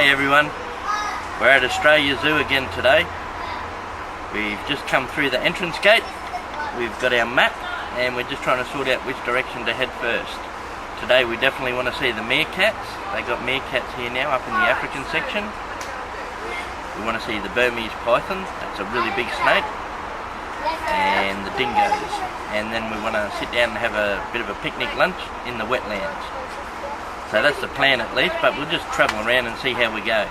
Hey everyone, we're at Australia Zoo again today. We've just come through the entrance gate. We've got our map and we're just trying to sort out which direction to head first. Today we definitely want to see the meerkats. They got meerkats here now up in the African section. We want to see the Burmese python, that's a really big snake, and the dingoes. And then we want to sit down and have a bit of a picnic lunch in the wetlands. So that's the plan at least, but we'll just travel around and see how we go.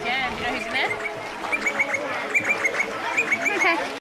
Yeah, do you know who's in there? Okay.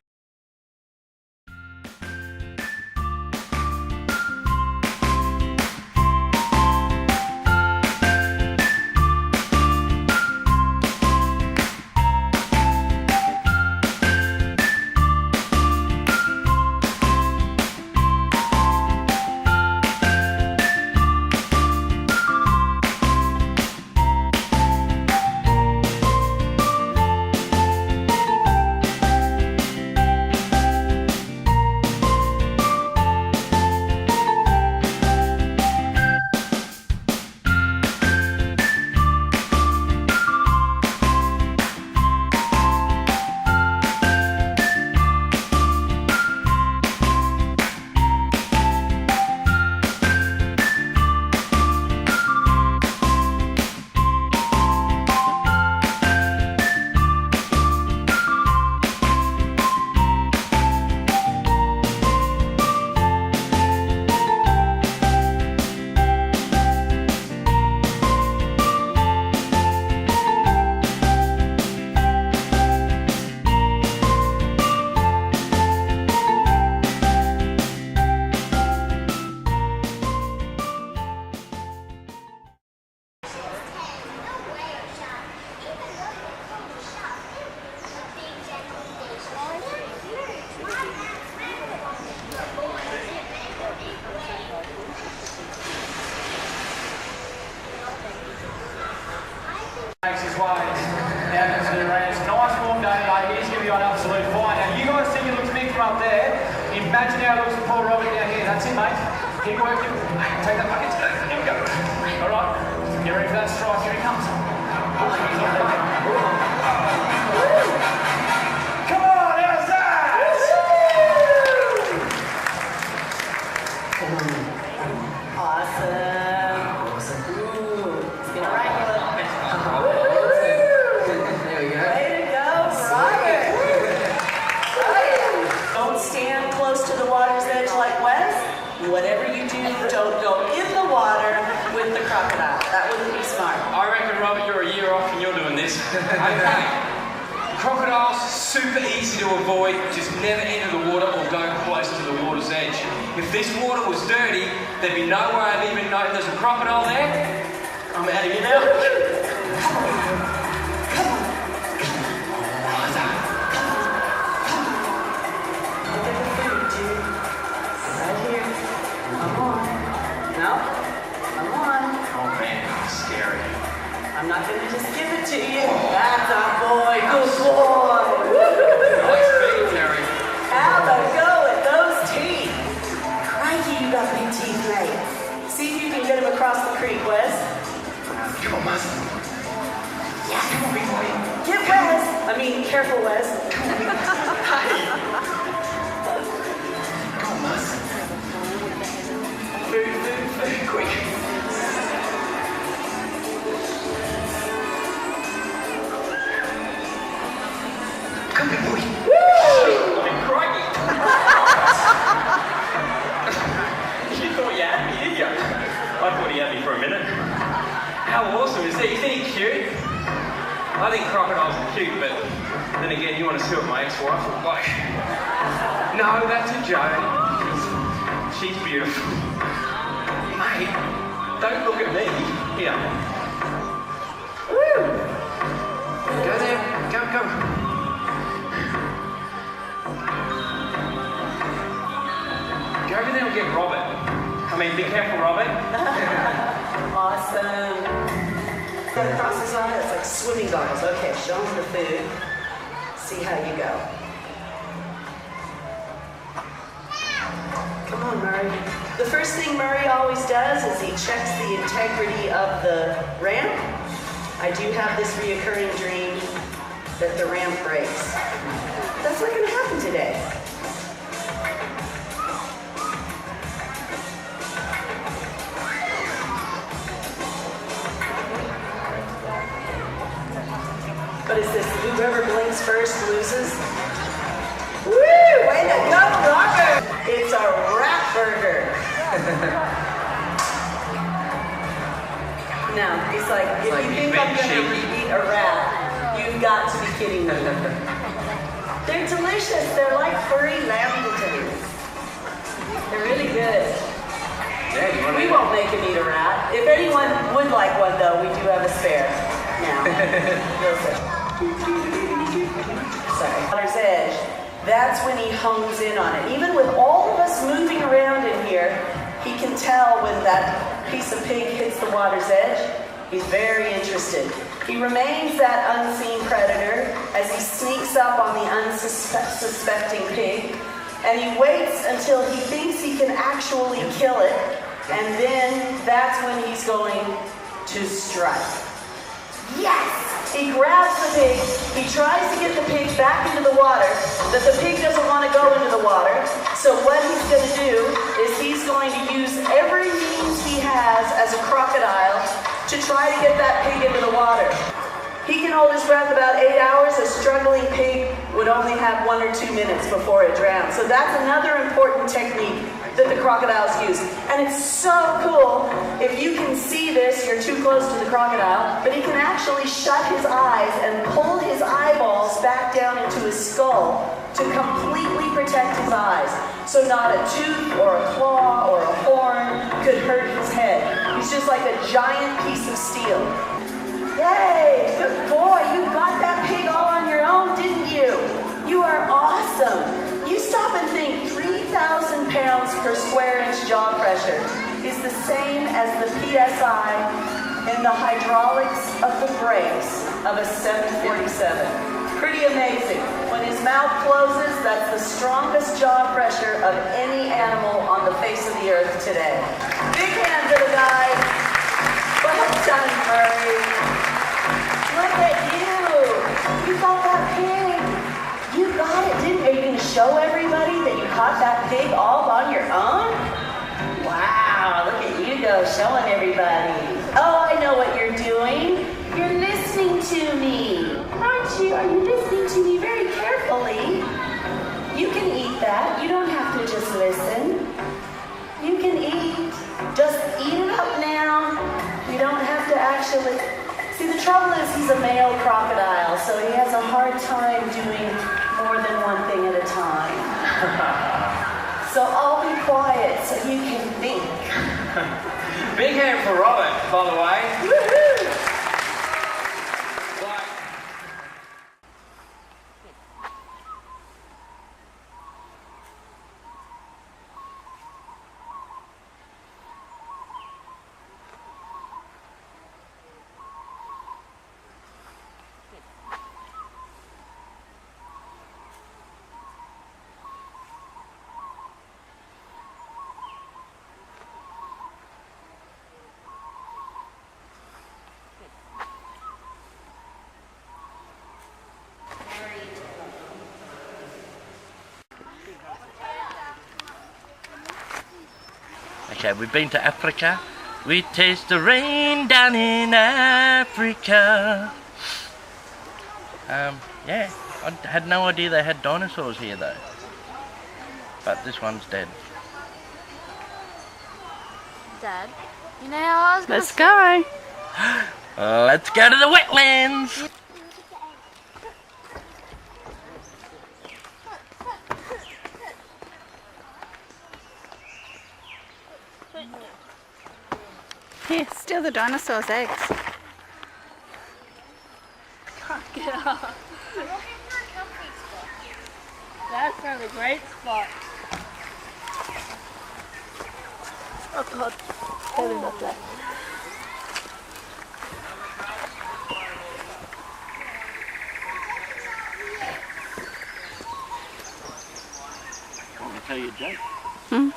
Up there, imagine how it looks to Paul Robert down here. That's it, mate. Keep working. Take that bucket. Here we go. All right. Get ready for that strike. Here he comes. Come on, how's that? Awesome. Ooh, it's gonna wrangle it. There we go. Way to go, Robert. Don't stand close to the water's edge like Wes. Whatever you do, don't go in the water with the crocodile. That wouldn't be smart. I reckon, Robert, you're a year off and you're doing this. Okay. Crocodiles, super easy to avoid. Just never enter the water or go close to the water's edge. If this water was dirty, there'd be no way I'd even know there's a crocodile there. I'm out of here now. I'm not going to just give it to you. That's a boy. Good boy. Nice being, Terri. Have a go at those teeth. Crikey, you got big teeth, mate. See if you can get him across the creek, Wes. Come on, Muzz. Yeah. Come on, big boy. Get Wes. I mean, careful, Wes. Come on, Muzz. Food, quick. Come on, boy. Woo! I'm crikey. You thought you had me, did you? I thought he had me for a minute. How awesome is that? Isn't he cute? I think crocodiles are cute, but then again, you want to see what my ex-wife looked like. No, that's a joke. She's beautiful. Mate, don't look at me. Here. Woo! Go there. Go. Go over there and get Robert. I mean, be careful, Robert. Awesome. Got across his eye? That's like swimming goggles. Okay, show him the food. See how you go. Come on, Murray. The first thing Murray always does is he checks the integrity of the ramp. I do have this reoccurring dream that the ramp breaks. That's not going to happen today. What is this? Whoever blinks first loses? Woo! Way to go, Rocker! It's a rat burger. Now, he's like, if you think I'm gonna eat a rat, you've got to be kidding me. They're delicious. They're like furry lamb-titties. They're really good. We won't make him eat a rat. If anyone would like one, though, we do have a spare. Now, sorry. Water's edge. That's when he hones in on it. Even with all of us moving around in here, he can tell when that piece of pig hits the water's edge. He's very interested. He remains that unseen predator as he sneaks up on the unsuspecting pig, and he waits until he thinks he can actually kill it, and then that's when he's going to strike. Yes! He grabs the pig, he tries to get the pig back into the water, but the pig doesn't want to go into the water, so what he's going to do is he's going to use every means he has as a crocodile to try to get that pig into the water. He can hold his breath about 8 hours. A struggling pig would only have 1 or 2 minutes before it drowns. So that's another important technique that the crocodiles use. And it's so cool. If you can see this, you're too close to the crocodile, but he can actually shut his eyes and pull his eyeballs back down into his skull to completely protect his eyes. So not a tooth or a claw or a horn could hurt his head. He's just like a giant piece of steel. Yay! Good boy, you got that pig all on your own, didn't you? You are awesome. You stop and think 3,000 pounds per square inch jaw pressure is the same as the PSI in the hydraulics of the brakes of a 747. Pretty amazing. When his mouth closes, that's the strongest jaw pressure of any animal on the face of the earth today. Big hand to the guy. Well done, Murray. Look at you! You got that pig! You got it, didn't you? Are you going to show everybody that you caught that pig all on your own? Wow, look at you go, showing everybody. Oh, I know what you're doing. You're listening to me. Aren't you? Are you listening to me very carefully? You can eat that. You don't have to just listen. You can eat. Just eat it up now. You don't have to actually... See, the trouble is he's a male crocodile, so he has a hard time doing more than one thing at a time. So I'll be quiet so you can think. Big hand for Robert, by the way. Woohoo! Okay, we've been to Africa. We taste the rain down in Africa. Yeah, I had no idea they had dinosaurs here though. But this one's dead. Dad, you know how I was Let's go. Let's go to the wetlands. Here, steal the dinosaur's eggs. Can't get up. That found a great spot. Oh God, totally not that. Want me to tell you a joke? Hmm?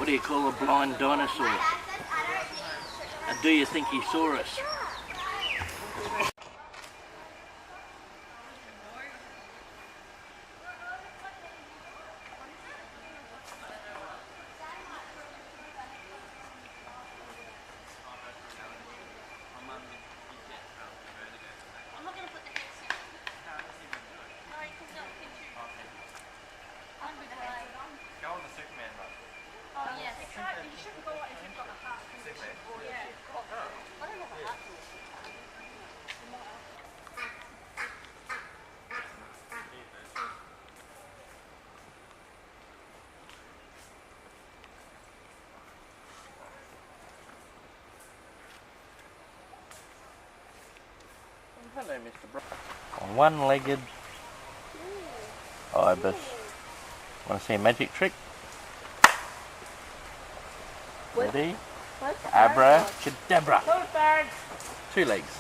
What do you call a blind dinosaur? Do you think he saw us? Hello, Mr. Brock. One-legged ibis. Want to see a magic trick? Ready? Abracadabra. 2 legs.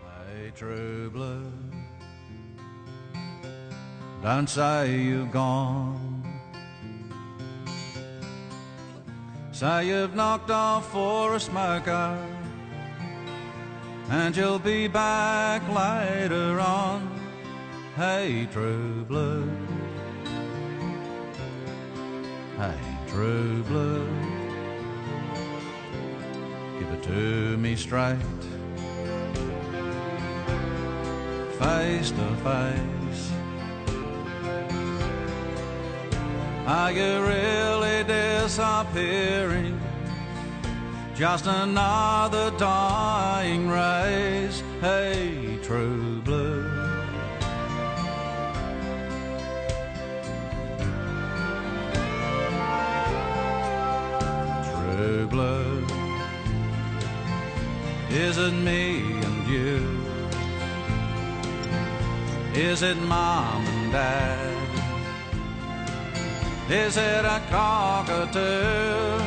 Hey, true blue, don't say you've gone. Say you've knocked off for a smoker, and you'll be back later on. Hey, true blue. Hey, true blue. Give it to me straight, face to face. Are you really disappearing? Just another dying race. Hey, true blue. True blue. Is it me and you? Is it mom and dad? Is it a cockatoo?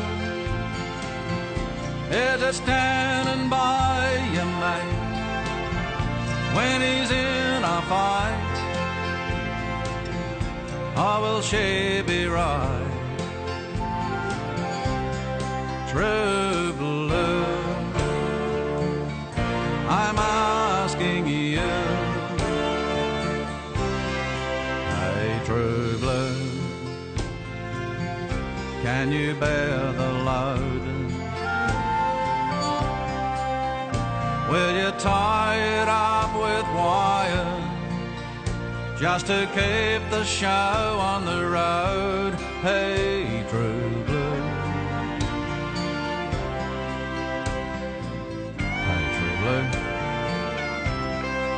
Is it standing by your mate when he's in a fight? Or will she be right? True blue, I'm asking you. Hey, true blue, can you bear the load? Will you tie it up with wire just to keep the show on the road? Hey, true blue. Hey, true blue,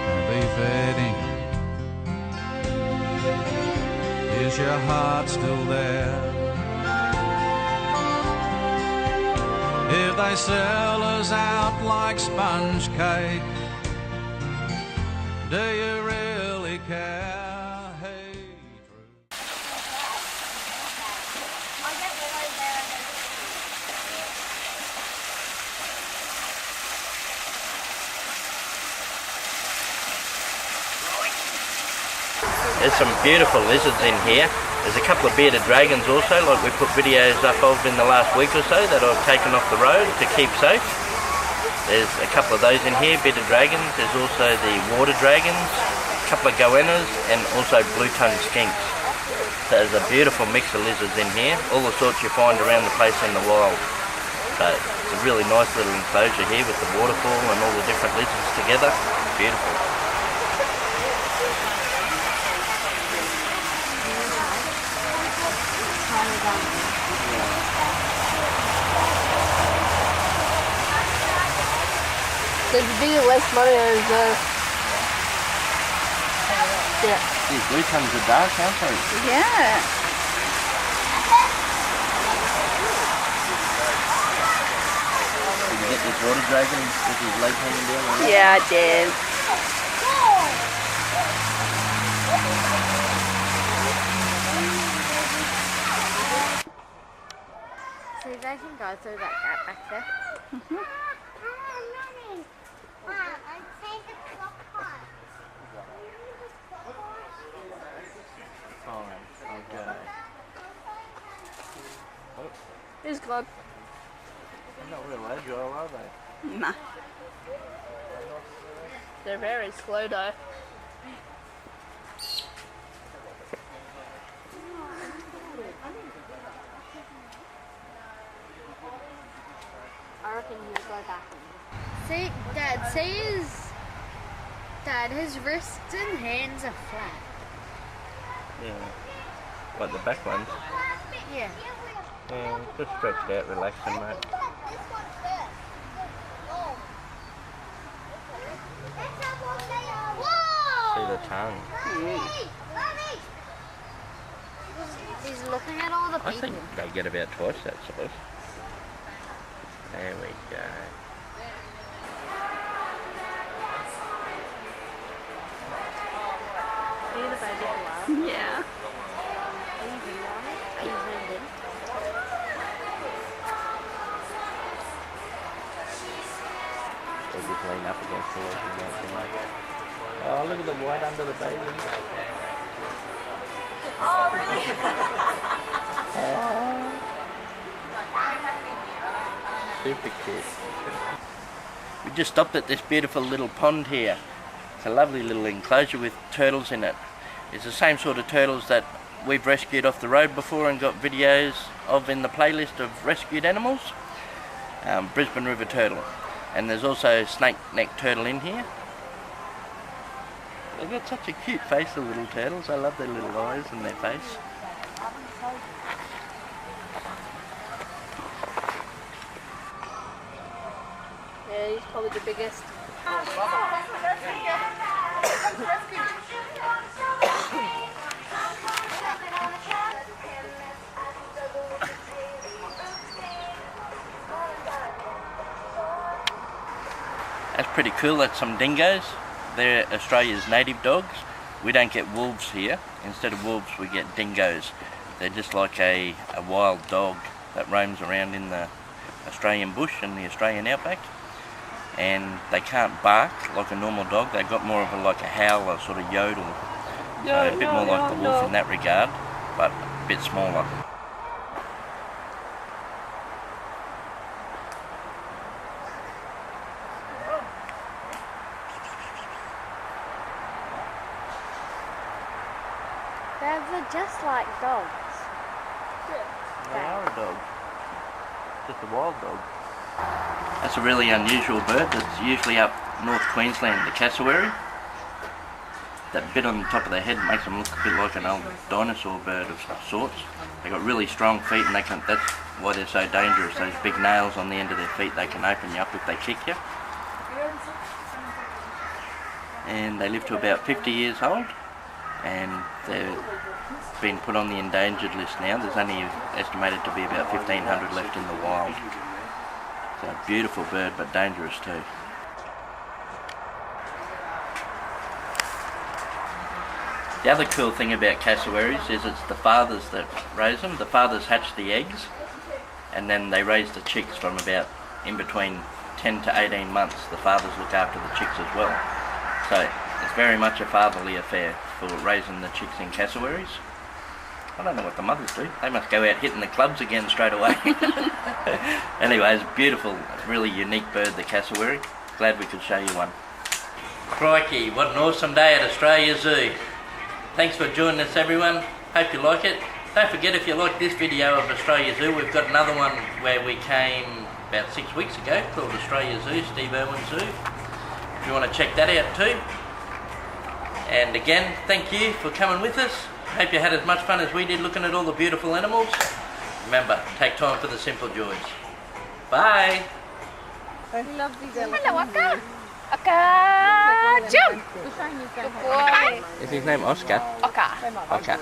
can be fading. Is your heart still there? If they sell us out like sponge cake, do you really care? Hey, true. There's some beautiful lizards in here. There's a couple of bearded dragons also, like we put videos up of in the last week or so that I've taken off the road to keep safe. There's a couple of those in here, bearded dragons. There's also the water dragons, a couple of goannas, and also blue-tongued skinks. So there's a beautiful mix of lizards in here, all the sorts you find around the place in the wild. So it's a really nice little enclosure here with the waterfall and all the different lizards together. Beautiful. There's a bigger West Morio Reserve. Yeah. These blue tongues are dark, aren't they? Yeah. Did you get this water dragon with his legs hanging down? Yeah, I did. So they can go through that gap back there. He's gone. They're not real agile, are they? Nah. They're very slow though. I reckon he'll go back. See, Dad, his wrists and hands are flat. Yeah. What, the back ones? Yeah. Yeah, just stretched out, relaxing, mate. See the tongue. He's looking at all the people. I think they get about twice that size. There we go. Are you the baby koala? Yeah. Are you zoomed in? They just lean up against the wall and go. Oh, look at the white under the baby. Super cute. We just stopped at this beautiful little pond here. It's a lovely little enclosure with turtles in it. It's the same sort of turtles that we've rescued off the road before and got videos of in the playlist of rescued animals. Brisbane River turtle. And there's also snake-necked turtle in here. They've got such a cute face, the little turtles. I love their little eyes and their face. Yeah, he's probably the biggest. That's pretty cool. That's some dingoes. They're Australia's native dogs. We don't get wolves here. Instead of wolves, we get dingoes. They're just like a wild dog that roams around in the Australian bush and the Australian outback. And they can't bark like a normal dog. They've got more of a howl, a sort of yodel. So a bit more like the wolf in that regard, but a bit smaller. They're just like dogs. They are a dog. Just a wild dog. That's a really unusual bird. That's usually up North Queensland, the cassowary. That bit on the top of their head makes them look a bit like an old dinosaur bird of sorts. They've got really strong feet and that's why they're so dangerous. Those big nails on the end of their feet, they can open you up if they kick you. And they live to about 50 years old. And they've been put on the endangered list now. There's only estimated to be about 1,500 left in the wild. It's a beautiful bird, but dangerous too. The other cool thing about cassowaries is it's the fathers that raise them. The fathers hatch the eggs, and then they raise the chicks from about in between 10 to 18 months. The fathers look after the chicks as well. So it's very much a fatherly affair for raising the chicks in cassowaries. I don't know what the mothers do. They must go out hitting the clubs again straight away. Anyway, it's a beautiful, really unique bird, the cassowary. Glad we could show you one. Crikey, what an awesome day at Australia Zoo. Thanks for joining us, everyone. Hope you like it. Don't forget, if you like this video of Australia Zoo, we've got another one where we came about 6 weeks ago called Australia Zoo, Steve Irwin Zoo. If you want to check that out too. And again, thank you for coming with us. Hope you had as much fun as we did looking at all the beautiful animals. Remember, take time for the simple joys. Bye. Hello, Aka. Aka, jump. Good boy. Is his name Oscar? Aka. Oscar.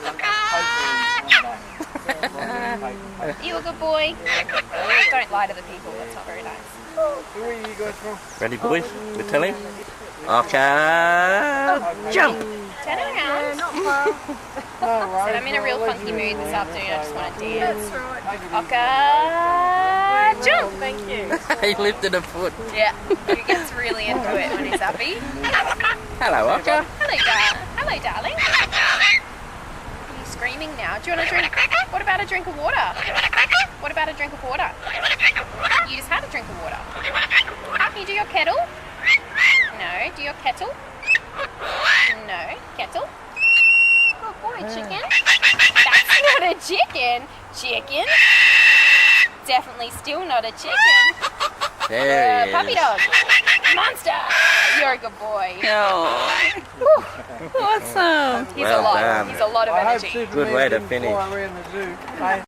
You a good boy. Don't lie to the people, that's not very nice. Who are you guys from? Ready, boys? We tell him. Oscar, jump. Turn around. Said I'm in a real funky mood this afternoon. I just want to dance. Aka, jump. Thank you. He lifted a foot. Yeah, he gets really into it when he's happy. Hello, Oscar. Hello, darling. Are you screaming now? Do you want a drink? What about a drink of water? What about drink of water. You just had a drink of water. Can you do your kettle? No. Do your kettle? No. Kettle? Oh boy, chicken. That's not a chicken. Chicken? Definitely still not a chicken. There he Puppy is. dog. Monster. You're a good boy. Awesome. He's Well a lot. done. He's a lot of energy. Good way to finish. Fly around the zoo.